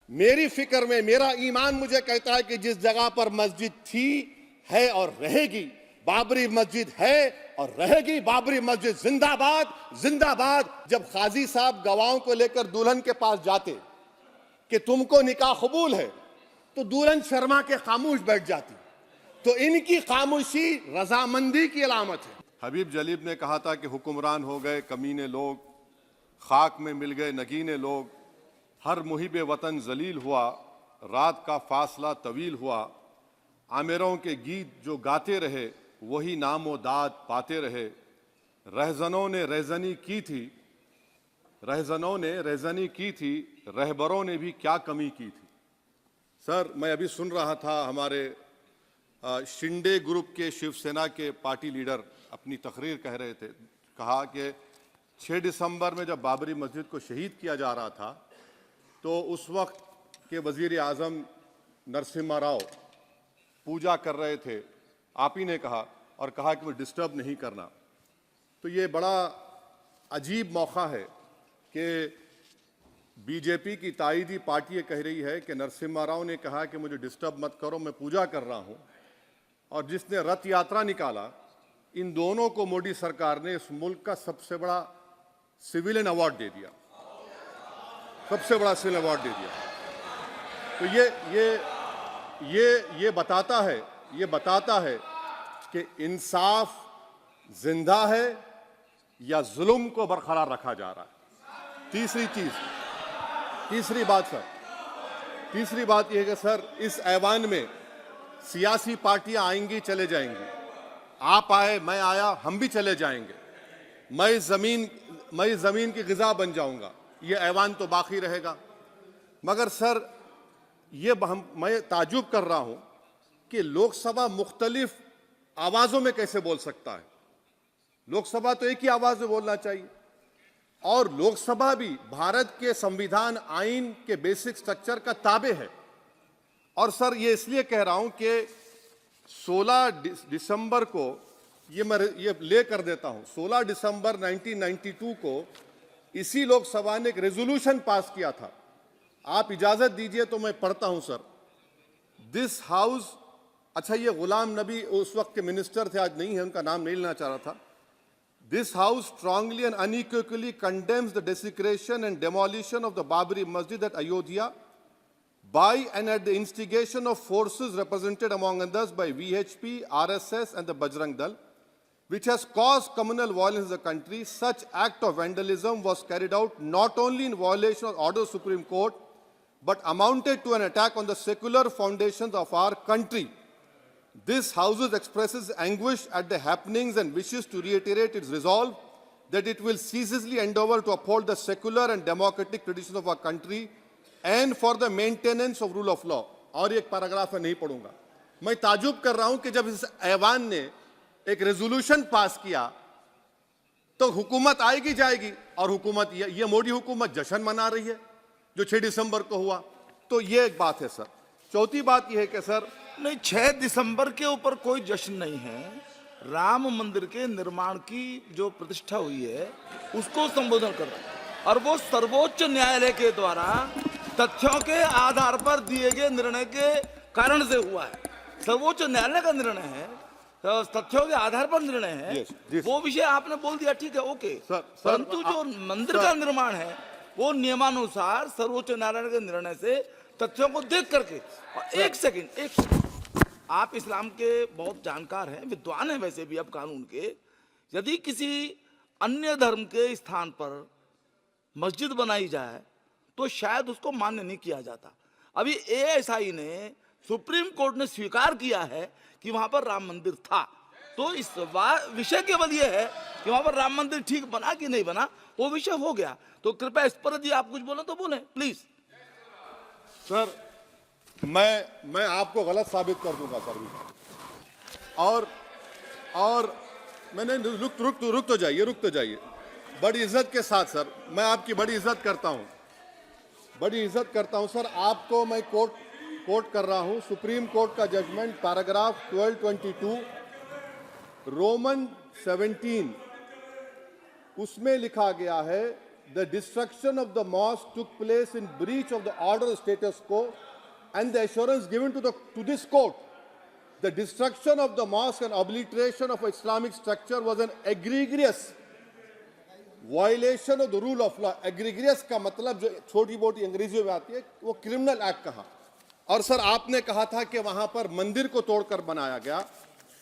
मेरी फिक्र में मेरा ईमान मुझे कहता है कि जिस जगह पर मस्जिद थी, है और रहेगी, बाबरी मस्जिद है और रहेगी, बाबरी मस्जिद जिंदाबाद जिंदाबाद। जब काजी साहब गवाहों को लेकर दुल्हन के पास जाते कि तुमको निकाह कबूल है, तो दुल्हन शर्मा के खामोश बैठ जाती। तो इनकी खामोशी रजामंदी की अलामत है। हबीब जलीब ने कहा था कि हुक्मरान हो गए कमीने लोग, खाक में मिल गए नगीने लोग, हर मुहिब वतन जलील हुआ, रात का फासला तवील हुआ, आमिरों के गीत जो गाते रहे वही नामो दाद पाते रहे, रहजनों ने रेजनी की थी, रहजनों ने रेजनी की थी, रहबरों ने भी क्या कमी की थी। सर, मैं अभी सुन रहा था हमारे शिंदे ग्रुप के शिवसेना के पार्टी लीडर अपनी तकरीर कह रहे थे, कहा कि 6 दिसंबर में जब बाबरी मस्जिद को शहीद किया जा रहा था तो उस वक्त के वजीर आज़म नरसिम्हा राव पूजा कर रहे थे, आप ही ने कहा, और कहा कि वो डिस्टर्ब नहीं करना। तो ये बड़ा अजीब मौका है कि बीजेपी की ताईदी पार्टी ये कह रही है कि नरसिम्हा राव ने कहा कि मुझे डिस्टर्ब मत करो, मैं पूजा कर रहा हूं, और जिसने रथ यात्रा निकाला, इन दोनों को मोदी सरकार ने इस मुल्क का सबसे बड़ा सिविलियन अवार्ड दे दिया, सबसे बड़ा सिविलियन अवार्ड दे दिया। तो ये बताता है कि इंसाफ जिंदा है या जुल्म को बरकरार रखा जा रहा है। तीसरी बात यह है कि सर, इस ऐवान में सियासी पार्टियां आएंगी चले जाएंगी, आप आए मैं आया हम भी चले जाएंगे, मैं जमीन की गिजा बन जाऊंगा, ये ऐवान तो बाकी रहेगा। मगर सर, मैं ताजुब कर रहा हूं कि लोकसभा मुख्तलिफ आवाजों में कैसे बोल सकता है। लोकसभा तो एक ही आवाज में बोलना चाहिए, और लोकसभा भी भारत के संविधान आइन के बेसिक स्ट्रक्चर का ताबे है। और सर, ये इसलिए कह रहा हूं कि 16 दिसंबर को ये ले कर देता हूं, 16 दिसंबर 1992 को इसी लोकसभा ने एक रेजोल्यूशन पास किया था। आप इजाजत दीजिए तो मैं पढ़ता हूं सर। दिस हाउस, अच्छा, ये गुलाम नबी उस वक्त के मिनिस्टर थे, आज नहीं है, उनका नाम नहीं लेना चाह रहा था। This house strongly and unequivocally condemns the desecration and demolition of the Babri Masjid at Ayodhya by and at the instigation of forces represented among others by VHP, RSS and the Bajrang Dal, which has caused communal violence in the country. Such act of vandalism was carried out not only in violation of order of the Supreme Court, but amounted to an attack on the secular foundations of our country. This House expresses anguish at the happenings and wishes to reiterate its resolve that it will ceaselessly endeavor to uphold the secular and democratic traditions of our country and for the maintenance of rule of law. और एक paragraph मैं नहीं पढ़ूंगा। मैं ताजुब कर रहा हूं कि जब इस ऐवान ने एक रेजोल्यूशन पास किया तो हुकूमत आएगी जाएगी, और हुकूमत ये मोदी हुकूमत जश्न मना रही है जो 6 दिसंबर को हुआ। तो ये एक बात है सर। चौथी बात यह है कि सर, नहीं, 6 दिसंबर के ऊपर कोई जश्न नहीं है। राम मंदिर के निर्माण की जो प्रतिष्ठा हुई है उसको संबोधन कर रहा है, और वो सर्वोच्च न्यायालय के द्वारा तथ्यों के आधार पर दिए गए निर्णय के कारण से हुआ है। सर्वोच्च न्यायालय का निर्णय है, तथ्यों के आधार पर निर्णय है। वो विषय आपने बोल दिया, ठीक है, ओके। परंतु जो मंदिर का निर्माण है वो नियमानुसार सर्वोच्च न्यायालय के निर्णय से तथ्यों को देख करके। एक सेकंड, आप इस्लाम के बहुत जानकार हैं, विद्वान हैं वैसे भी अब कानून के। यदि किसी अन्य धर्म के स्थान पर मस्जिद बनाई जाए तो शायद उसको मान्य नहीं किया जाता। अभी एएसआई ने, सुप्रीम कोर्ट ने स्वीकार किया है कि वहां पर राम मंदिर था। तो इस विषय केवल यह है कि वहां पर राम मंदिर ठीक बना कि नहीं बना, वो विषय हो गया। तो कृपया इस पर यदि आप कुछ बोले तो बोलें प्लीज। सर, मैं आपको गलत साबित कर दूंगा सर। और मैंने रुक तो जाइए बड़ी इज्जत के साथ सर, मैं आपकी बड़ी इज्जत करता हूं सर। आपको मैं कोट कर रहा हूं सुप्रीम कोर्ट का जजमेंट, पैराग्राफ 1222 रोमन 17, उसमें लिखा गया है the destruction of the mosque took place in breach of the order status quo and the assurance given to this court. The destruction of the mosque and obliteration of Islamic structure was an egregious violation of the rule of law. Egregious का मतलब जो छोटी मोटी अंग्रेजी में आती है वो क्रिमिनल एक्ट कहा। और सर आपने कहा था कि वहां पर मंदिर को तोड़कर बनाया गया।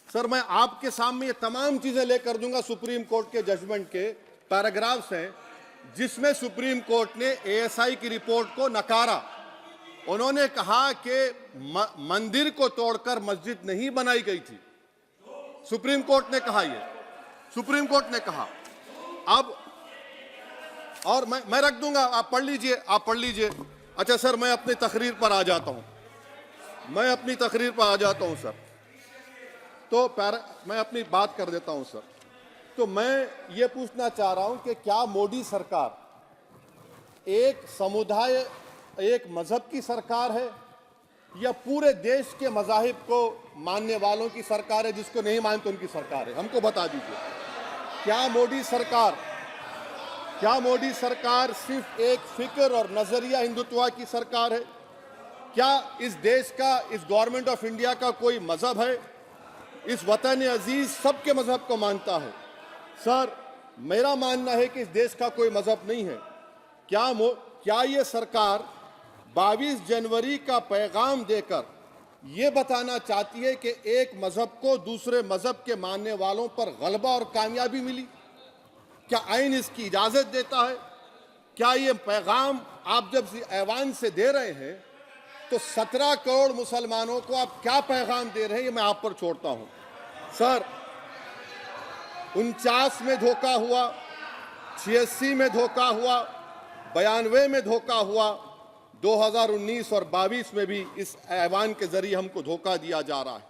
सर मैं आपके सामने ये तमाम चीजें लेकर दूंगा, सुप्रीम कोर्ट के जजमेंट के पैराग्राफ्स हैं जिसमें सुप्रीम कोर्ट ने एएसआई की रिपोर्ट को नकारा। उन्होंने कहा कि मंदिर को तोड़कर मस्जिद नहीं बनाई गई थी। सुप्रीम कोर्ट ने कहा, ये सुप्रीम कोर्ट ने कहा। अब और मैं रख दूंगा, आप पढ़ लीजिए, आप पढ़ लीजिए। अच्छा सर मैं अपनी तकरीर पर आ जाता हूं, मैं अपनी तकरीर पर आ जाता हूं सर। तो मैं अपनी बात कर देता हूं सर। तो मैं ये पूछना चाह रहा हूं कि क्या मोदी सरकार एक समुदाय, एक मजहब की सरकार है या पूरे देश के मजाहिब को मानने वालों की सरकार है? जिसको नहीं मानते उनकी सरकार है, हमको बता दीजिए। क्या मोदी सरकार सिर्फ एक फिक्र और नजरिया हिंदुत्व की सरकार है? क्या इस देश का, इस गवर्नमेंट ऑफ इंडिया का कोई मजहब है? इस वतन अजीज सबके मजहब को मानता है। सर मेरा मानना है कि इस देश का कोई मजहब नहीं है। क्या ये सरकार 22 जनवरी का पैगाम देकर ये बताना चाहती है कि एक मजहब को दूसरे मजहब के मानने वालों पर गलबा और कामयाबी मिली? क्या आइन इसकी इजाजत देता है? क्या ये पैगाम आप जब ऐवान से दे रहे हैं तो 17 करोड़ मुसलमानों को आप क्या पैगाम दे रहे हैं, ये मैं आप पर छोड़ता हूं। सर 49 में धोखा हुआ, 86 में धोखा हुआ, 92 में धोखा हुआ, 2019 और 22 में भी इस ऐवान के जरिए हमको धोखा दिया जा रहा है।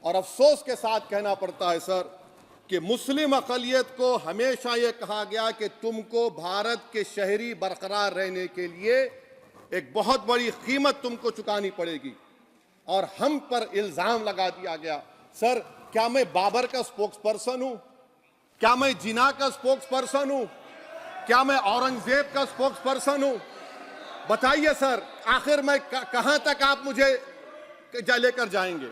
और अफसोस के साथ कहना पड़ता है सर कि मुस्लिम अक़लियत को हमेशा ये कहा गया कि तुमको भारत के शहरी बरकरार रहने के लिए एक बहुत बड़ी कीमत तुमको चुकानी पड़ेगी, और हम पर इल्जाम लगा दिया गया। सर क्या मैं बाबर का स्पोक्स पर्सन हूं? क्या मैं जिना का स्पोक्स पर्सन हूं? क्या मैं औरंगजेब का स्पोक्स पर्सन हूं? बताइए सर, आखिर मैं कहां तक आप मुझे लेकर जाएंगे?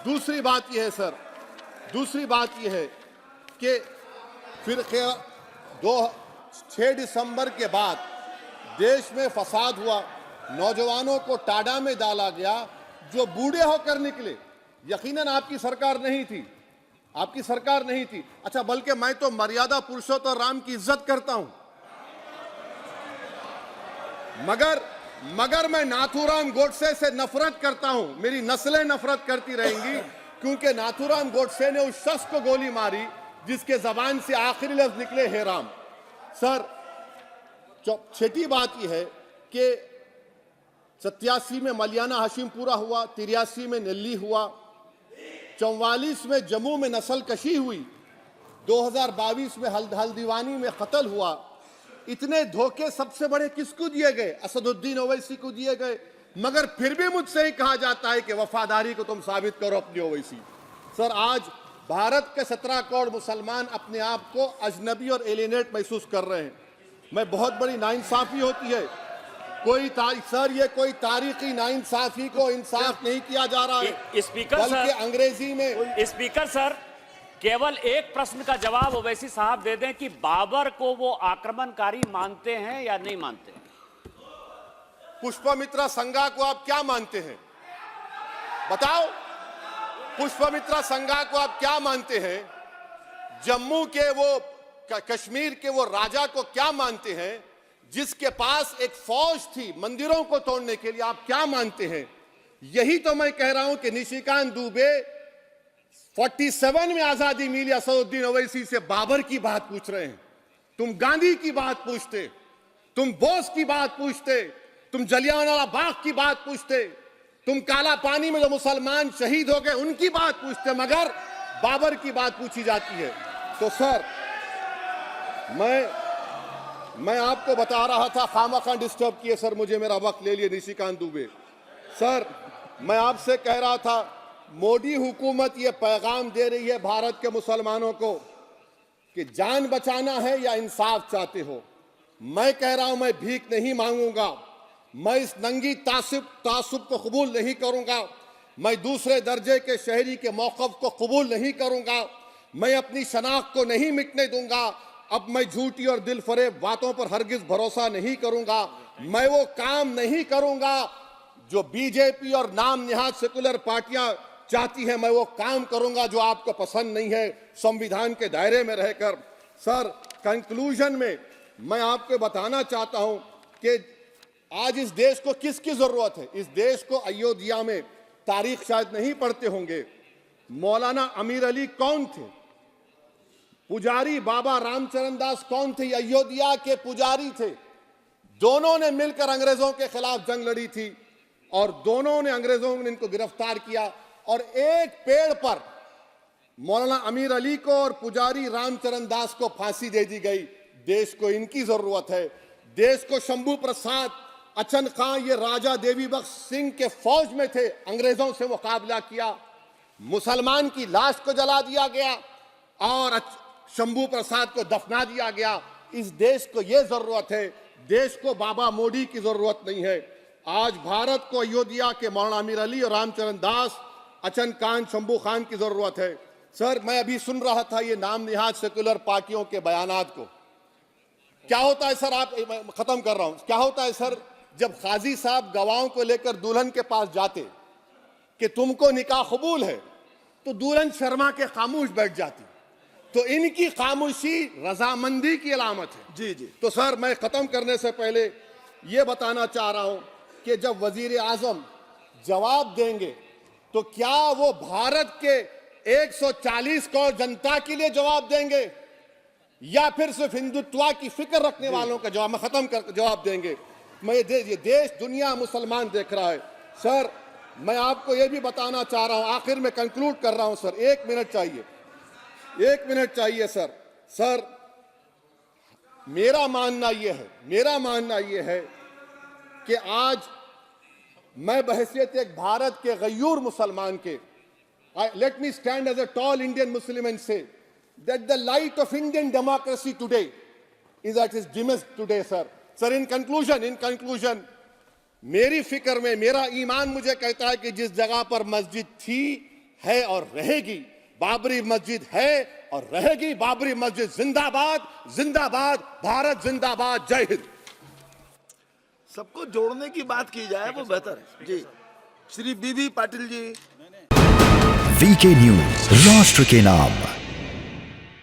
दूसरी बात यह है सर, दूसरी बात यह है कि फिर 6 दिसंबर के बाद देश में फसाद हुआ, नौजवानों को टाडा में डाला गया जो बूढ़े होकर निकले। यकीनन आपकी सरकार नहीं थी, आपकी सरकार नहीं थी। अच्छा बल्कि मैं तो मर्यादा पुरुषोत्तम राम की इज्जत करता हूं, मगर मैं नाथूराम गोडसे से नफरत करता हूं। मेरी नस्लें नफरत करती रहेंगी क्योंकि नाथूराम गोडसे ने उस शख्स को गोली मारी जिसके जबान से आखिरी लफ्ज निकले हे राम। सर छठी बात यह है कि 87 में मलियाना हाशिमपुरा हुआ, 83 में नेल्ली हुआ, 44 में जम्मू में नस्ल कशी हुई, 2022 में हल्दीवानी में कत्ल हुआ। इतने धोखे सबसे बड़े किसको दिए गए? असदुद्दीन ओवैसी को दिए गए। मगर फिर भी मुझसे ही कहा जाता है कि वफादारी को तुम साबित करो अपनी ओवैसी। सर आज भारत के 17 करोड़ मुसलमान अपने आप को अजनबी और एलिनेट महसूस कर रहे हैं। मैं बहुत बड़ी नाइंसाफी होती है, सर ये कोई तारीखी नाइंसाफी को इंसाफ नहीं किया जा रहा है। स्पीकर बल्कि सर, अंग्रेजी में स्पीकर सर केवल एक प्रश्न का जवाब ओवैसी साहब दे दें कि बाबर को वो आक्रमणकारी मानते हैं या नहीं मानते? पुष्पमित्रा संघा को आप क्या मानते हैं? बताओ, पुष्पमित्रा संघा को आप क्या मानते हैं? जम्मू के वो, कश्मीर के वो राजा को क्या मानते हैं जिसके पास एक फौज थी मंदिरों को तोड़ने के लिए? आप क्या मानते हैं? यही तो मैं कह रहा हूं कि निशिकांत दुबे 47 में आजादी मिली, असदुद्दीन ओवैसी से बाबर की बात पूछ रहे हैं। तुम गांधी की बात पूछते, तुम बोस की बात पूछते, तुम जलियांवाला बाग की बात पूछते, तुम काला पानी में जो मुसलमान शहीद हो गए उनकी बात पूछते, मगर बाबर की बात पूछी जाती है। तो सर मैं आपको बता रहा था, खामखा डिस्टर्ब किए सर मुझे, मेरा वक्त ले लिए निशिकांत दुबे। सर मैं आपसे कह रहा था, मोदी हुकूमत ये पैगाम दे रही है भारत के मुसलमानों को कि जान बचाना है या इंसाफ चाहते हो? मैं कह रहा हूं, मैं भीख नहीं मांगूंगा, मैं इस नंगी तासुब को कबूल नहीं करूंगा, मैं दूसरे दर्जे के शहरी के मौक़िफ़ को कबूल नहीं करूंगा, मैं अपनी शनाख्त को नहीं मिटने दूंगा। अब मैं झूठी और दिल फरेब बातों पर हरगिज भरोसा नहीं करूंगा। मैं वो काम नहीं करूंगा जो बीजेपी और नाम निहाद सेकुलर पार्टियां चाहती हैं। मैं वो काम करूंगा जो आपको पसंद नहीं है, संविधान के दायरे में रहकर। सर, कंक्लूजन में मैं आपको बताना चाहता हूं कि आज इस देश को किसकी जरूरत है। इस देश को अयोध्या में, तारीख शायद नहीं पढ़ते होंगे, मौलाना अमीर अली कौन थे, पुजारी बाबा रामचरण दास कौन थे, अयोध्या के पुजारी थे। दोनों ने मिलकर अंग्रेजों के खिलाफ जंग लड़ी थी और दोनों ने, अंग्रेजों ने इनको गिरफ्तार किया और एक पेड़ पर मौलाना अमीर अली को और पुजारी रामचरण दास को फांसी दे दी गई। देश को इनकी जरूरत है। देश को शंभू प्रसाद, अचन खां, ये राजा देवी बख्श सिंह के फौज में थे, अंग्रेजों से मुकाबला किया, मुसलमान की लाश को जला दिया गया और शंभू प्रसाद को दफना दिया गया। इस देश को यह जरूरत है। देश को बाबा मोदी की जरूरत नहीं है। आज भारत को अयोध्या के मौलाना अमीर अली और रामचरण दास, अचन खान, शंभू खान की जरूरत है। सर, मैं अभी सुन रहा था ये नाम निहाद सेकुलर पार्टियों के बयानात को। क्या होता है सर, आप, खत्म कर रहा हूं, क्या होता है सर, जब काजी साहब गवाहों को लेकर दुल्हन के पास जाते कि तुमको निकाह कबूल है, तो दुल्हन शर्मा के खामोश बैठ जाती। तो इनकी खामोशी रजामंदी की अलामत है। जी जी। तो सर, मैं खत्म करने से पहले ये बताना चाह रहा हूं कि जब वजीर आजम जवाब देंगे तो क्या वो भारत के 140 करोड़ जनता के लिए जवाब देंगे या फिर सिर्फ हिंदुत्व की फिक्र रखने वालों का जवाब, मैं खत्म कर जवाब देंगे। मैं ये देश, दुनिया, मुसलमान देख रहा है। सर, मैं आपको ये भी बताना चाह रहा हूं, आखिर में कंक्लूड कर रहा हूं सर, 1 मिनट चाहिए, 1 मिनट चाहिए सर। सर, मेरा मानना यह है कि आज मैं बहैसियत एक भारत के गयूर मुसलमान के, let me stand as a tall Indian Muslim and say that the light of Indian democracy today is at its dimmest today, sir. Sir, in conclusion, मेरी फिक्र में, मेरा ईमान मुझे कहता है कि जिस जगह पर मस्जिद थी, है और रहेगी, बाबरी मस्जिद है और रहेगी, बाबरी मस्जिद जिंदाबाद, जिंदाबाद, भारत जिंदाबाद, जय हिंद। सबको जोड़ने की बात की जाए वो बेहतर है। जी, श्री बीबी पाटिल जी। वीके न्यूज, राष्ट्र के नाम।